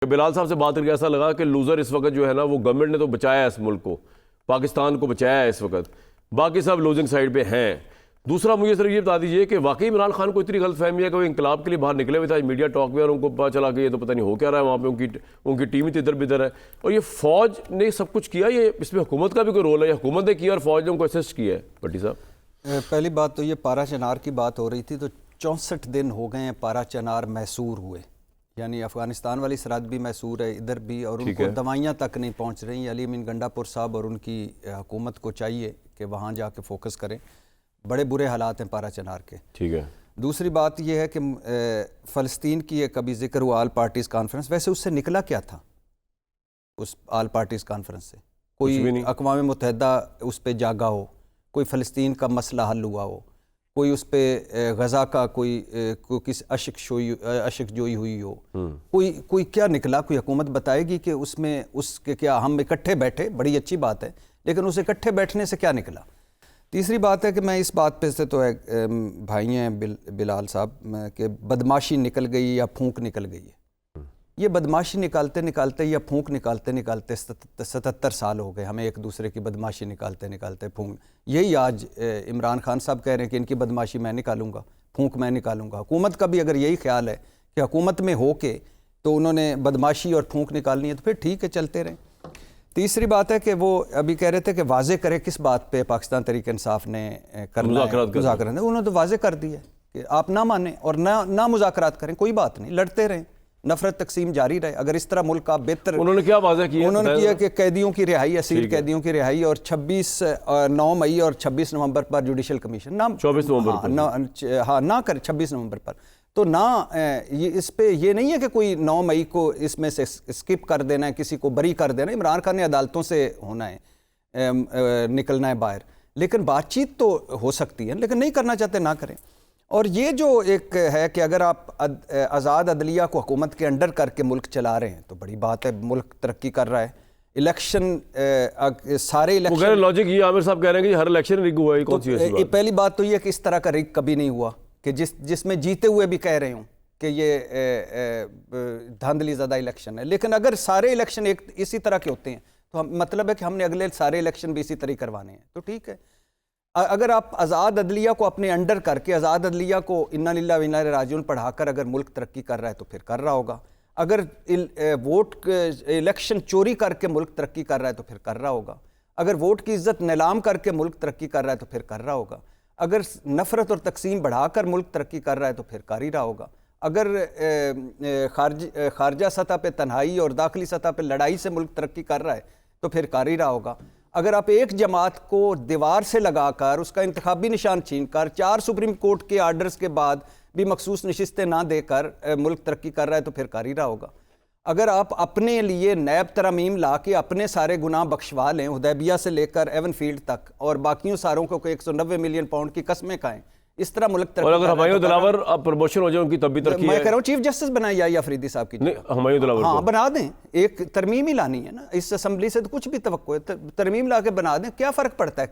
بلال صاحب سے بات کر کے ایسا لگا کہ لوزر اس وقت جو ہے نا وہ گورنمنٹ نے تو بچایا ہے اس ملک کو، پاکستان کو بچایا ہے اس وقت، باقی سب لوزنگ سائیڈ پہ ہیں۔ دوسرا مجھے صرف یہ بتا دیجئے کہ واقعی عمران خان کو اتنی غلط فہمی ہے کہ وہ انقلاب کے لیے باہر نکلے ہوئے تھا میڈیا ٹاک میں، اور ان کو پتہ چلا کہ یہ تو پتہ نہیں ہو کیا رہا ہے وہاں پہ، ان کی ٹیم ہی ادھر بدھر ہے، اور یہ فوج نے سب کچھ کیا، یہ اس میں حکومت کا بھی کوئی رول ہے، یہ حکومت نے کیا اور فوج نے ان کو اسسٹ کیا ہے؟ بھٹی صاحب، پہلی بات تو یہ پارا چنار کی بات ہو رہی تھی، تو 64 دن ہو گئے ہیں پارا چنار محصور ہوئے، یعنی افغانستان والی سرحد بھی محصور ہے ادھر بھی، اور ان کو دوائیاں تک نہیں پہنچ رہی۔ علی امین گنڈا پور صاحب اور ان کی حکومت کو چاہیے کہ وہاں جا کے فوکس کریں، بڑے برے حالات ہیں پارا چنار کے۔ ٹھیک ہے۔ دوسری بات یہ ہے کہ فلسطین کی ایک ابھی ذکر ہوا آل پارٹیز کانفرنس، ویسے اس سے نکلا کیا تھا اس آل پارٹیز کانفرنس سے؟ کوئی اقوام متحدہ اس پہ جاگا ہو، کوئی فلسطین کا مسئلہ حل ہوا ہو، کوئی اس پہ غزہ کا کوئی کسی اشک جوئی ہوئی ہو، کوئی کیا نکلا؟ کوئی حکومت بتائے گی کہ اس میں اس کے کیا ہم اکٹھے بیٹھے، بڑی اچھی بات ہے، لیکن اس اکٹھے بیٹھنے سے کیا نکلا؟ تیسری بات ہے کہ میں اس بات پہ سے تو بھائی ہیں بلال صاحب کہ بدماشی نکل گئی یا پھونک نکل گئی ہے۔ یہ بدماشی نکالتے نکالتے یا پھونک نکالتے نکالتے 77 سال ہو گئے ہمیں ایک دوسرے کی بدماشی نکالتے نکالتے پھونک، یہی آج عمران خان صاحب کہہ رہے ہیں کہ ان کی بدماشی میں نکالوں گا، پھونک میں نکالوں گا۔ حکومت کا بھی اگر یہی خیال ہے کہ حکومت میں ہو کے تو انہوں نے بدماشی اور پھونک نکالنی ہے تو پھر ٹھیک ہے، چلتے رہیں۔ تیسری بات ہے کہ وہ ابھی کہہ رہے تھے کہ واضح کرے کس بات پہ پاکستان تحریک انصاف نے کرنا ہے مذاکرات، انہوں نے تو واضح کر دیا ہے کہ آپ نہ مانیں اور نہ مذاکرات کریں، کوئی بات نہیں، لڑتے رہیں، نفرت تقسیم جاری رہے۔ اگر اس طرح ملک کا بہتر، انہوں نے کیا واضح کیا؟ انہوں نے کیا کہ قیدیوں کی رہائی، اسیر قیدیوں کی رہائی، اور 9 مئی اور 26 نومبر پر جوڈیشل کمیشن، 24 نومبر ہاں نہ کرے، 26 نومبر پر تو نہ، اس پہ یہ نہیں ہے کہ کوئی 9 مئی کو اس میں سے اسکپ کر دینا ہے، کسی کو بری کر دینا ہے۔ عمران خان نے عدالتوں سے ہونا ہے، نکلنا ہے باہر، لیکن بات چیت تو ہو سکتی ہے، لیکن نہیں کرنا چاہتے نہ کریں۔ اور یہ جو ایک ہے کہ اگر آپ آزاد عدلیہ کو حکومت کے انڈر کر کے ملک چلا رہے ہیں تو بڑی بات ہے، ملک ترقی کر رہا ہے۔ الیکشن سارے الیکشن لاجک یہ عامر صاحب کہہ رہے ہیں کہ ہر الیکشن رگ ہوا ہے، کون سی ایسی بات؟ پہلی بات تو یہ کہ اس طرح کا رگ کبھی نہیں ہوا کہ جس میں جیتے ہوئے بھی کہہ رہے ہوں کہ یہ دھاندلی زدہ الیکشن ہے، لیکن اگر سارے الیکشن اسی طرح کے ہوتے ہیں تو مطلب ہے کہ ہم نے اگلے سارے الیکشن بھی اسی طرح کروانے ہیں، تو ٹھیک ہے۔ اگر آپ آزاد عدلیہ کو اپنے انڈر کر کے آزاد عدلیہ کو انا للہ و انا الیہ راجعون پڑھا کر اگر ملک ترقی کر رہا ہے تو پھر کر رہا ہوگا، اگر ووٹ الیکشن چوری کر کے ملک ترقی کر رہا ہے تو پھر کر رہا ہوگا، اگر ووٹ کی عزت نیلام کر کے ملک ترقی کر رہا ہے تو پھر کر رہا ہوگا، اگر نفرت اور تقسیم بڑھا کر ملک ترقی کر رہا ہے تو پھر کر ہی رہا ہوگا، اگر خارجہ سطح پہ تنہائی اور داخلی سطح پہ لڑائی سے ملک ترقی کر رہا ہے تو پھر کر ہی رہا ہوگا۔ اگر آپ ایک جماعت کو دیوار سے لگا کر اس کا انتخابی نشان چھین کر 4 سپریم کورٹ کے آرڈرز کے بعد بھی مخصوص نشستیں نہ دے کر ملک ترقی کر رہا ہے تو پھر کر ہی رہا ہوگا۔ اگر آپ اپنے لیے نیب ترامیم لا کے اپنے سارے گناہ بخشوا لیں، حدیبیہ سے لے کر ایون فیلڈ تک، اور باقیوں ساروں کو 190 ملین پاؤنڈ کی قسمیں کھائیں، اس طرح ملک ترقی، اور اگر ہمایوں دلاور اب پروموشن ہو جائے ان کی تب بھی ترقی ہے۔ میں کہہ رہا ہوں چیف جسٹس بنائیں یا افریدی صاحب کی، ہمایوں دلاور ہاں بنا دیں، ایک ترمیم ہی لانی ہے نا، اس اسمبلی سے تو کچھ بھی توقع ہے، ترمیم لا کے بنا دیں، کیا فرق پڑتا ہے؟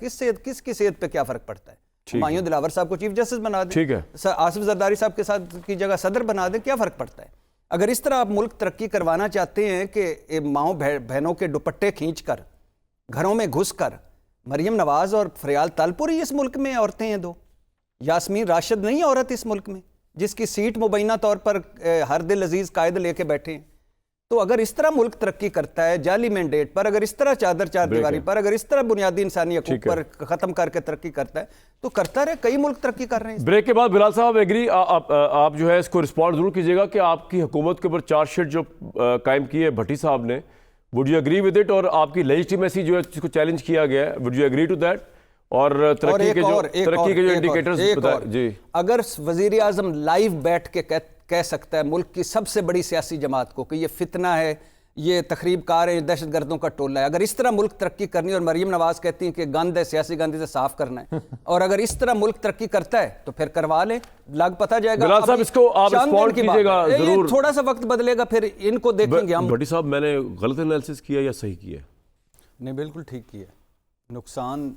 کس کی صحت پہ کیا فرق پڑتا ہے؟ ہمایوں دلاور صاحب کو چیف جسٹس بنا دیں، ٹھیک ہے، آصف زرداری صاحب کے ساتھ کی جگہ صدر بنا دیں، کیا فرق پڑتا ہے؟ اگر اس طرح آپ ملک ترقی کروانا چاہتے ہیں کہ ماؤں بہنوں کے دوپٹے کھینچ کر گھروں میں گھس کر، مریم نواز اور فریال تالپوری اس ملک میں عورتیں ہیں دو، یاسمین راشد نہیں عورت اس ملک میں جس کی سیٹ مبینہ طور پر ہر دل عزیز قائد لے کے بیٹھے ہیں، تو اگر اس طرح ملک ترقی کرتا ہے جعلی مینڈیٹ پر، اگر اس طرح چادر دیواری پر، اگر اس طرح بنیادی انسانی حقوق پر ختم کر کے ترقی کرتا ہے تو کرتا رہے، کئی ملک ترقی کر رہے ہیں۔ بریک کے بعد بلال صاحب ایگری، آپ جو ہے اس کو رسپونڈ ضرور کیجیے گا کہ آپ کی حکومت کے اوپر چارج شیٹ جو قائم کی ہے بھٹی صاحب نے، would you agree with it, اور آپ کی لیجٹیمیسی جو ہے جس کو چیلنج کیا گیا ہے، would you agree to that? اور ترقی کے جو انڈیکیٹرز بتائیں جی، اگر وزیر اعظم لائیو بیٹھ کے کہہ سکتا ہے ملک کی سب سے بڑی سیاسی جماعت کو کہ یہ فتنہ ہے، یہ تخریب کار ہے، دہشت گردوں کا ٹولہ ہے، اگر اس طرح ملک ترقی کرنی، اور مریم نواز کہتی ہیں کہ گند ہے، سیاسی گند سے صاف کرنا ہے، اور اگر اس طرح ملک ترقی کرتا ہے تو پھر کروا لیں، لگ پتہ جائے گا۔ بلال صاحب اس کو آپ رسپونڈ کیجیے گا ضرور، تھوڑا سا وقت بدلے گا پھر ان کو دیکھیں گے ہم۔ بھٹی صاحب میں نے غلط انالیسس کیا یا صحیح کیا؟ نہیں بالکل ٹھیک کیا، نقصان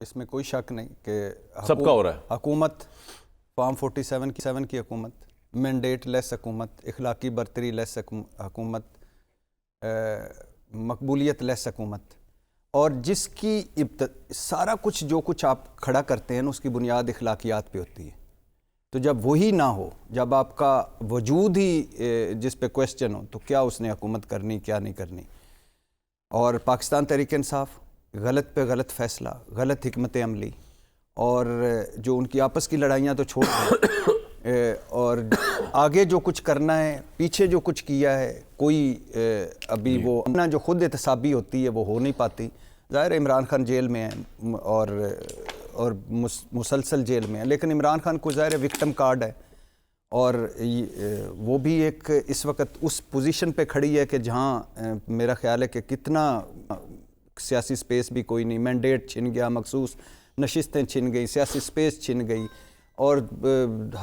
اس میں کوئی شک نہیں کہ سب کا ہو رہا ہے۔ حکومت فارم 47 کی حکومت، مینڈیٹ لیس حکومت، اخلاقی برتری لیس حکومت، مقبولیت لیس حکومت، اور جس کی سارا کچھ جو کچھ آپ کھڑا کرتے ہیں نا اس کی بنیاد اخلاقیات پہ ہوتی ہے. تو جب وہی نہ ہو، جب آپ کا وجود ہی جس پہ کویسچن ہو، تو کیا اس نے حکومت کرنی کیا نہیں کرنی. اور پاکستان تحریک انصاف غلط پہ غلط فیصلہ، غلط حکمت عملی، اور جو ان کی آپس کی لڑائیاں تو چھوڑ دیں، اور آگے جو کچھ کرنا ہے، پیچھے جو کچھ کیا ہے، کوئی ابھی وہ اپنا جو خود احتسابی ہوتی ہے وہ ہو نہیں پاتی. ظاہر عمران خان جیل میں ہیں اور مسلسل جیل میں ہیں، لیکن عمران خان کو ظاہر وکٹم کارڈ ہے، اور وہ بھی ایک اس وقت اس پوزیشن پہ کھڑی ہے کہ جہاں میرا خیال ہے کہ کتنا سیاسی سپیس بھی کوئی نہیں، مینڈیٹ چھن گیا، مخصوص نشستیں چھن گئی، سیاسی سپیس چھن گئی، اور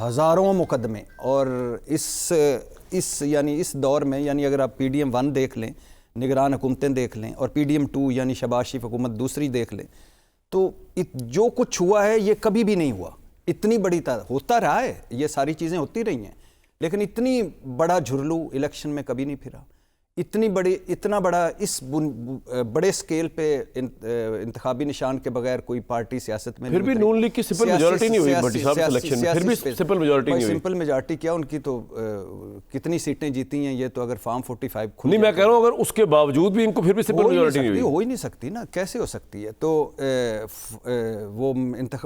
ہزاروں مقدمے. اور اس یعنی اس دور میں، یعنی اگر آپ PDM 1 دیکھ لیں، نگران حکومتیں دیکھ لیں، اور PDM 2 یعنی شہباز شریف حکومت دوسری دیکھ لیں، تو جو کچھ ہوا ہے یہ کبھی بھی نہیں ہوا. اتنی بڑی ہوتا رہا ہے، یہ ساری چیزیں ہوتی رہی ہیں، لیکن اتنی بڑا جھرلو الیکشن میں کبھی نہیں پھرا. اتنا بڑا اس بڑے سکیل پہ انتخابی نشان کے بغیر کوئی پارٹی سیاست میں پھر بھی نون لیگ کی سمپل میجورٹی نہیں ہوئی بھٹی صاحب الیکشن میں، پھر بھی سمپل میجورٹی نہیں ہوئی. سمپل میجورٹی کیا ان کی تو کتنی سیٹیں جیتی ہیں یہ تو اگر فارم 45 نہیں، میں کہہ رہا ہوں اگر اس کے باوجود بھی ان کو پھر بھی سمپل میجورٹی نہیں ہوئی. ہو ہی نہیں سکتی نا، کیسے ہو سکتی ہے. تو وہ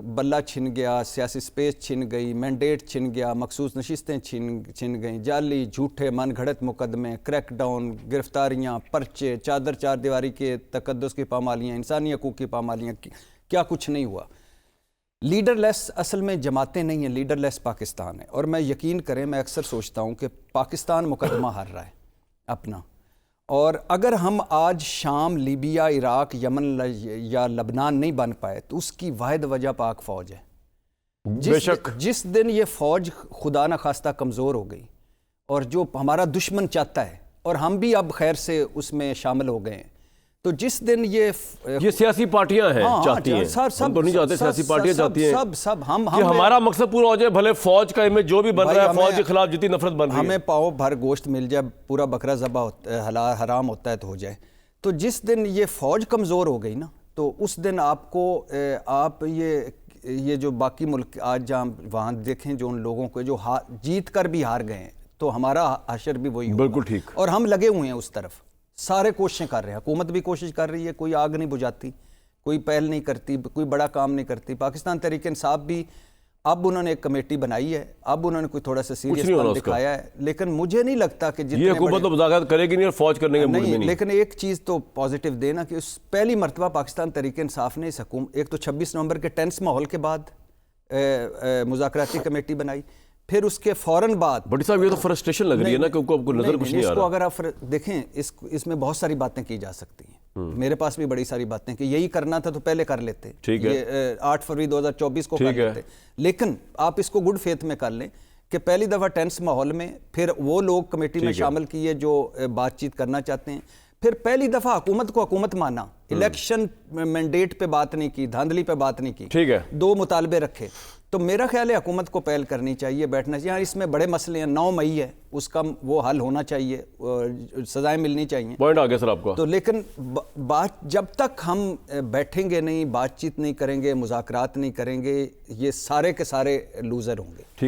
بلہ چھن گیا، سیاسی سپیس چھن گئی، مینڈیٹ چھن گیا، مخصوص نشستیں چھن گئیں، جعلی جھوٹے من گھڑت مقدمے، کریک ڈاؤن، گرفتاریاں، پرچے، چادر چار دیواری کے تقدس کی پامالیاں، انسانی حقوق کی پامالیاں، کیا کچھ نہیں ہوا. لیڈر لیس اصل میں جماعتیں نہیں ہیں، لیڈر لیس پاکستان ہے. اور میں یقین کریں، میں اکثر سوچتا ہوں کہ پاکستان مقدمہ ہار رہا ہے اپنا، اور اگر ہم آج شام، لیبیا، عراق، یمن یا لبنان نہیں بن پائے تو اس کی واحد وجہ پاک فوج ہے. بے شک جس دن یہ فوج خدا نخواستہ کمزور ہو گئی، اور جو ہمارا دشمن چاہتا ہے، اور ہم بھی اب خیر سے اس میں شامل ہو گئے ہیں، تو جس دن یہ سیاسی پارٹیاں ہیں چاہتی ہیں، ہم تو نہیں چاہتے، سیاسی پارٹیاں چاہتی ہیں سب کہ ہمارا مقصد پورا ہو جائے، بھلے فوج کا امیج جو بھی بن رہا ہے، فوج کے خلاف جتنی نفرت بن رہی ہے، ہمیں پاؤ بھر گوشت مل جائے، پورا بکرا ذبح حرام ہوتا ہے تو ہو جائے. تو جس دن یہ فوج کمزور ہو گئی نا، تو اس دن آپ یہ جو باقی ملک آج جہاں وہاں دیکھیں، جو ان لوگوں کو جو جیت کر بھی ہار گئے ہیں، تو ہمارا حشر بھی وہی ہوگا. بالکل ٹھیک. اور ہم لگے ہوئے ہیں اس طرف، سارے کوششیں کر رہے ہیں، حکومت بھی کوشش کر رہی ہے، کوئی آگ نہیں بجھاتی، کوئی پہل نہیں کرتی، کوئی بڑا کام نہیں کرتی. پاکستان تحریک انصاف بھی اب انہوں نے ایک کمیٹی بنائی ہے، اب انہوں نے کوئی تھوڑا سا سیریس پن دکھایا ہے، لیکن مجھے نہیں لگتا کہ یہ حکومت تو مذاکرات کرے گی نہیں اور فوج کرنے کے موڈ میں نہیں. لیکن ایک چیز تو پازیٹیو دینا کہ اس پہلی مرتبہ پاکستان تحریک انصاف نے اس حکومت، ایک تو 26 نومبر کے ٹینس ماحول کے بعد مذاکراتی کمیٹی بنائی، پھر اس کے فوراً بعد بھٹی صاحب یہ تو فرسٹریشن لگ رہی ہے نا کہ آپ کو نظر کچھ نہیں آ رہا. اس کو اگر آپ دیکھیں، اس میں بہت ساری باتیں کی جا سکتی ہیں، میرے پاس بھی بڑی ساری باتیں کہ یہی کرنا تھا تو پہلے کر لیتے، یہ 8 فروری 2024 کو کر لیتے. لیکن آپ اس کو گڈ فیتھ میں کر لیں کہ پہلی دفعہ ٹینس ماحول میں پھر وہ لوگ کمیٹی میں شامل کیے جو بات چیت کرنا چاہتے ہیں، پھر پہلی دفعہ حکومت کو حکومت مانا، الیکشن مینڈیٹ پہ بات نہیں کی، دھاندلی پہ بات نہیں کی، ٹھیک ہے، 2 مطالبے رکھے. تو میرا خیال ہے حکومت کو پہل کرنی چاہیے، بیٹھنا چاہیے. اس میں بڑے مسئلے ہیں، 9 مئی ہے، اس کا وہ حل ہونا چاہیے، سزائیں ملنی چاہیے. پوائنٹ آ گیا سر آپ کا. تو لیکن جب تک ہم بیٹھیں گے نہیں، بات چیت نہیں کریں گے، مذاکرات نہیں کریں گے، یہ سارے کے سارے لوزر ہوں گے. ٹھیک.